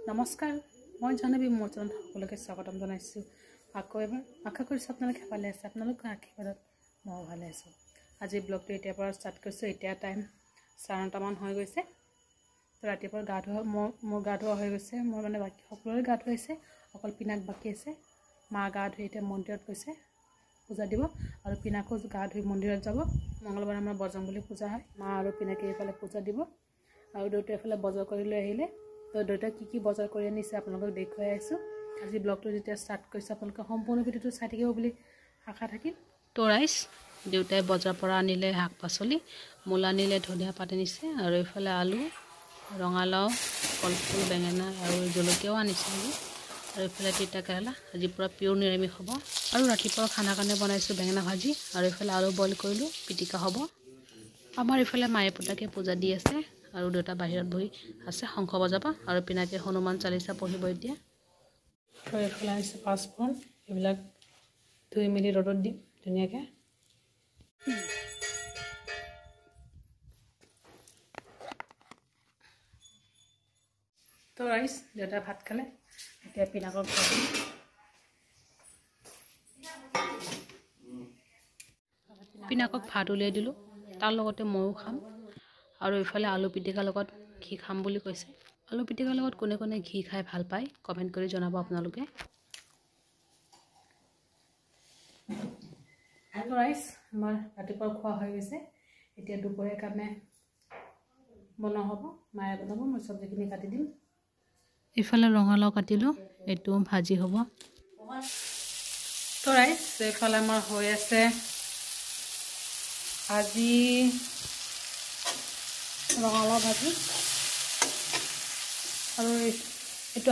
নমস্কাৰ, মই জানবী মোৰ চেনেলত সকলোকে স্বাগতম জনাইছোঁ। আকৌ এবাৰ আশা কৰিছোঁ আপোনালোকে ভালে আছে। আপোনালোকৰ আশীৰ্বাদত মই ভালে আছোঁ। আজি ব্লগটো এতিয়াৰ পৰা ষ্টাৰ্ট কৰিছোঁ। এতিয়া টাইম 9:30মান হৈ গৈছে। তো ৰাতিপুৱা গা ধোৱা মোৰ গা ধোৱা হৈ গৈছে। মোৰ মানে বাকী সকলোৰে গা ধুৱাইছে, অকল পিনাক বাকী আছে। মা গা ধুই এতিয়া মন্দিৰত গৈছে পূজা দিব, আৰু পিনাকো গা ধুই মন্দিৰত যাব। মঙলবাৰে আমাৰ বজৰংবলী পূজা হয়। মা আৰু পিনাকে এইফালে পূজা দিব, আৰু দেউতাই এইফালে বজাৰ কৰি লৈ আহিলে। তো দেউতাই কি বজাৰ কৰি আনিছে আপোনালোকক দেখুৱাই আছোঁ। আজি ব্লগটো যেতিয়া ষ্টাৰ্ট কৰিছোঁ, আপোনালোকে সম্পূৰ্ণ ভিডিঅ'টো চাই থাকিব বুলি আশা থাকিল। তো ৰাইজ, দেউতাই বজাৰৰ পৰা আনিলে শাক পাচলি, মূলা আনিলে, ধনিয়া পাত আনিছে, আৰু এইফালে আলু, ৰঙালাও, কলফুল, বেঙেনা আৰু জলকীয়াও আনিছে। আৰু এইফালে তিতা কেৰেলা, আজি পূৰা পিয়ৰ নিৰামিষ হ'ব। আৰু ৰাতিপুৱা খানা কাৰণে বনাইছোঁ বেঙেনা ভাজি, আৰু এইফালে আলু বইল কৰিলোঁ, পিটিকা হ'ব। আমাৰ এইফালে মায়ে পুতাকে পূজা দি আছে, আৰু দেউতা বাহিৰত বহি আছে শংখ বজাব, আৰু পিনাকে হনুমান চালিচা পঢ়িব এতিয়া। আৰু এইফালে আহিছে পাঁচফোৰণ, এইবিলাক ধুই মেলি ৰ'দত দিম ধুনীয়াকৈ। তো ৰাইজ, দেউতাই ভাত খালে, এতিয়া পিনাকক খুৱাই পিনাকক ভাত উলিয়াই দিলোঁ, তাৰ লগতে ময়ো খাম। আৰু এইফালে আলু পিটিকাৰ লগত ঘি খাম বুলি কৈছে। আলু পিটিকাৰ লগত কোনে কোনে ঘি খাই ভাল পায় কমেণ্ট কৰি জনাব আপোনালোকে। ৰাইজ, আমাৰ ৰাতিপুৱা খোৱা হৈ গৈছে। এতিয়া দুপৰীয়াৰ কাৰণে বনোৱা হ'ব। মায়ে বনাব, মই চব্জিখিনি কাটি দিম। এইফালে ৰঙালাও কাটিলোঁ, এইটো ভাজি হ'ব। তো ৰাইজ, এইফালে আমাৰ হৈ আছে ভাজি, ৰঙালাও ভাজি, আৰু এইটো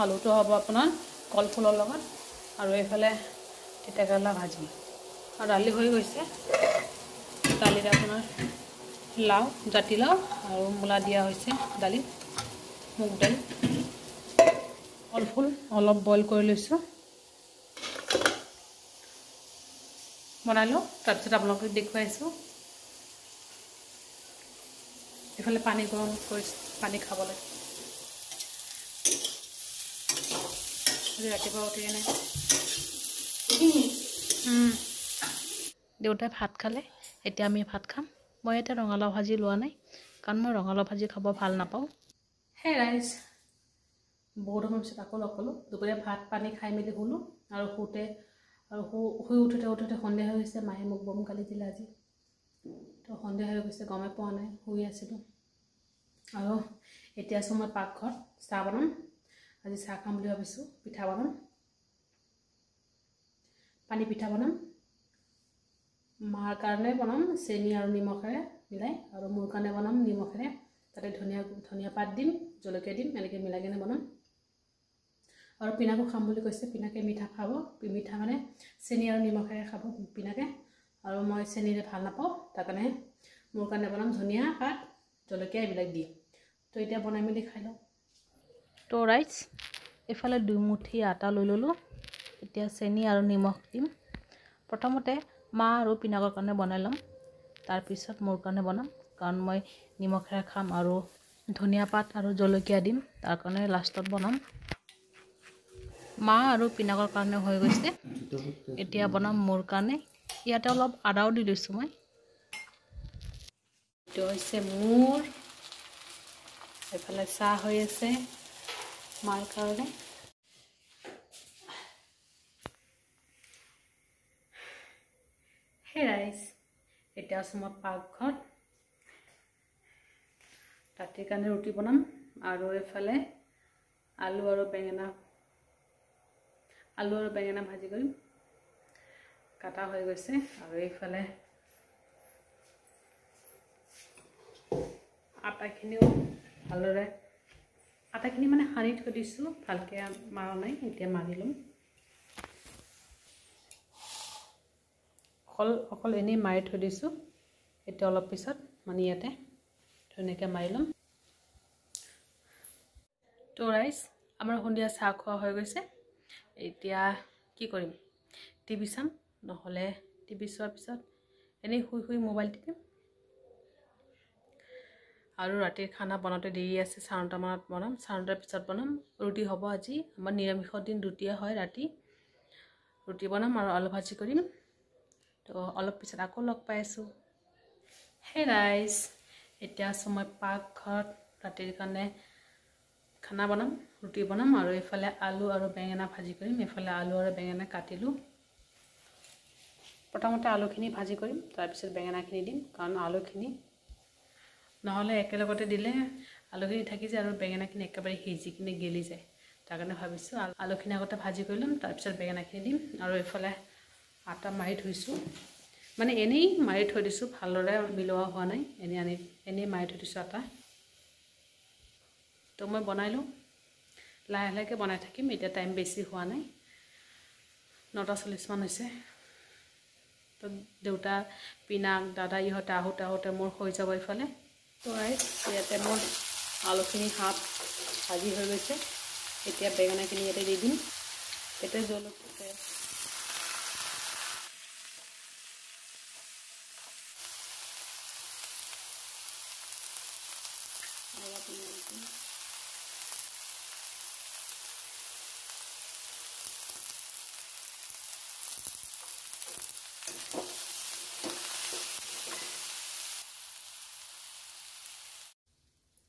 আলুটো হ'ব আপোনাৰ কলফুলৰ লগত, আৰু এইফালে তিতা কেৰেলা ভাজি, আৰু দালি হৈ গৈছে। দালিত আপোনাৰ লাও, জাতিলাও আৰু মূলা দিয়া হৈছে দালিত, মুগ দালি, কলফুল অলপ বইল কৰি লৈছোঁ, বনাই লওঁ, তাৰপিছত আপোনালোকক দেখুৱাইছোঁ। এইফালে পানী গৰম কৰিছোঁ, পানী খাব লাগে। ৰাতিপুৱা উঠি কেনে দেউতাই ভাত খালে, এতিয়া আমি ভাত খাম। মই এতিয়া ৰঙালাও ভাজি লোৱা নাই, কাৰণ মই ৰঙালাও ভাজি খাব ভাল নাপাওঁ। সেই ৰাইজ, বহুত সময়ৰ পিছত আকৌ লগ পালোঁ। দুপৰীয়া ভাত পানী খাই মেলি শুলোঁ, আৰু শুই উঠোঁতে সন্ধিয়া হৈ গৈছে। মায়ে মোক বম গালি দিলে আজি। তো সন্ধিয়া হৈ গৈছে, গমেই পোৱা নাই, শুই আছিলোঁ। আৰু এতিয়া আছোঁ মই পাকঘৰত, চাহ বনাম। আজি চাহ খাম বুলি ভাবিছোঁ। পিঠা বনাম, পানী পিঠা বনাম। মাৰ কাৰণে বনাম চেনি আৰু নিমখেৰে মিলাই, আৰু মোৰ কাৰণে বনাম নিমখেৰে, তাতে ধনিয়া পাত দিম, জলকীয়া দিম, এনেকৈ মিলাই কিনে বনাম। আৰু পিনাকো খাম বুলি কৈছে। পিনাকে মিঠা খাব, মিঠা মানে চেনি আৰু নিমখেৰে খাব পিনাকে, আৰু মই চেনিৰে ভাল নাপাওঁ। তাৰ কাৰণে মোৰ কাৰণে বনাম ধনিয়া পাত, জলকীয়া এইবিলাক দি। তো এতিয়া বনাই মেলি খাই লওঁ। তো ৰাইজ, এইফালে 2 মুঠি আটা লৈ ল'লোঁ। এতিয়া চেনি আৰু নিমখ দিম। প্ৰথমতে মা আৰু পিনাকৰ কাৰণে বনাই ল'ম, তাৰপিছত মোৰ কাৰণে বনাম, কাৰণ মই নিমখেৰে খাম, আৰু ধনিয়া পাত আৰু জলকীয়া দিম, তাৰ কাৰণে লাষ্টত বনাম। মা আৰু পিনাকৰ কাৰণে হৈ গৈছে, এতিয়া বনাম মোৰ কাৰণে। ইয়াতে অলপ আদাও দি লৈছোঁ মই। এইটো হৈছে মোৰ, এইফালে চাহ হৈ আছে মাৰ কাৰণে। সেই ৰাইজ, এতিয়া আছোঁ মই পাকঘৰত, ৰাতিৰ কাৰণে ৰুটি বনাম, আৰু এইফালে আলু আৰু বেঙেনা ভাজি কৰিম। কাটা হৈ গৈছে, আৰু এইফালে আটাখিনিও ভালদৰে, আটাখিনি মানে সানি থৈ দিছোঁ, ভালকৈ মাৰা নাই, এতিয়া মাৰি ল'ম। অকল এনেই মাৰি থৈ দিছোঁ। এতিয়া অলপ পিছত মানে ইয়াতে ধুনীয়াকৈ মাৰি ল'ম। তো ৰাইজ, আমাৰ সন্ধিয়া চাহ খোৱা হৈ গৈছে। এতিয়া কি কৰিম, টিভি চাম, নহ'লে টিভি চোৱাৰ পিছত এনেই শুই মোবাইল টিপিম। আৰু ৰাতিৰ খানা বনাওঁতে দেৰি আছে, 9:30 মানত বনাম, 9:30 পিছত বনাম। ৰুটি হ'ব আজি, আমাৰ নিৰামিষৰ দিন ৰুটিয়ে হয় ৰাতি। ৰুটি বনাম আৰু আলু ভাজি কৰিম। তো অলপ পিছত আকৌ লগ পাই আছোঁ। হে গাইজ, এতিয়া আছোঁ মই পাকঘৰত, ৰাতিৰ কাৰণে খানা বনাম, ৰুটি বনাম আৰু এইফালে আলু আৰু বেঙেনা ভাজি কৰিম। এইফালে আলু আৰু বেঙেনা কাটিলোঁ। প্ৰথমতে আলুখিনি ভাজি কৰিম, তাৰপিছত বেঙেনাখিনি দিম, কাৰণ আলুখিনি নহ'লে একেলগতে দিলে আলুখিনি থাকি যায় আৰু বেঙেনাখিনি একেবাৰে সিজি কিনে গেলি যায়। তাৰ কাৰণে ভাবিছোঁ আলুখিনি আগতে ভাজি কৰি ল'ম, তাৰপিছত বেঙেনাখিনি দিম। আৰু এইফালে আটা মাৰি থৈছোঁ, মানে এনেই মাৰি থৈ দিছোঁ, ভালদৰে মিলোৱা হোৱা নাই, এনেই মাৰি থৈ দিছোঁ আটা। তো মই বনাই লওঁ, লাহে লাহেকৈ বনাই থাকিম। এতিয়া টাইম বেছি হোৱা নাই, 9:40 মান হৈছে। তো দেউতা, পিনাক, দাদা ইহঁতে আহোঁতে মোৰ হৈ যাব এইফালে। তো ইয়াতে মোৰ আলুখিনি হাফ ভাজি হৈ গৈছে। এতিয়া বেঙেনাখিনি ইয়াতে দি দিম। ইয়াতে জলকীয়া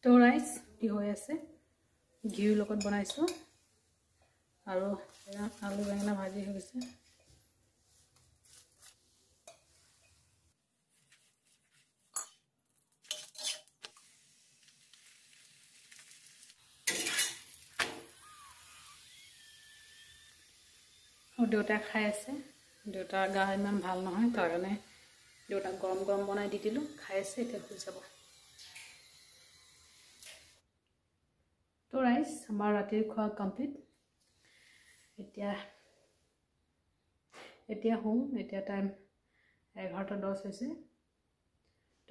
তো ৰাইচ কি হৈ আছে, ঘিউৰ লগত বনাইছোঁ আৰু আলু বেঙেনা ভাজি হৈ গৈছে। আৰু দেউতাই খাই আছে, দেউতাৰ গা ইমান ভাল নহয়, তাৰ কাৰণে দেউতাক গৰম গৰম বনাই দি দিলোঁ, খাই আছে, এতিয়া শুই যাব। তো ৰাইচ, আমাৰ ৰাতিৰ খোৱা কমপ্লিট। এতিয়া শুম, এতিয়া টাইম 11:10 হৈছে।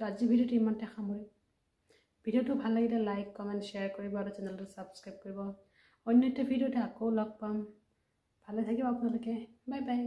তো আজি ভিডিঅ'টো ইমানতে সামৰিম। ভিডিঅ'টো ভাল লাগিলে লাইক, কমেণ্ট, শ্বেয়াৰ কৰিব আৰু চেনেলটো ছাবস্ক্ৰাইব কৰিব। অন্য এটা ভিডিঅ'তে আকৌ লগ পাম। ভালে থাকিব আপোনালোকে। Bye bye.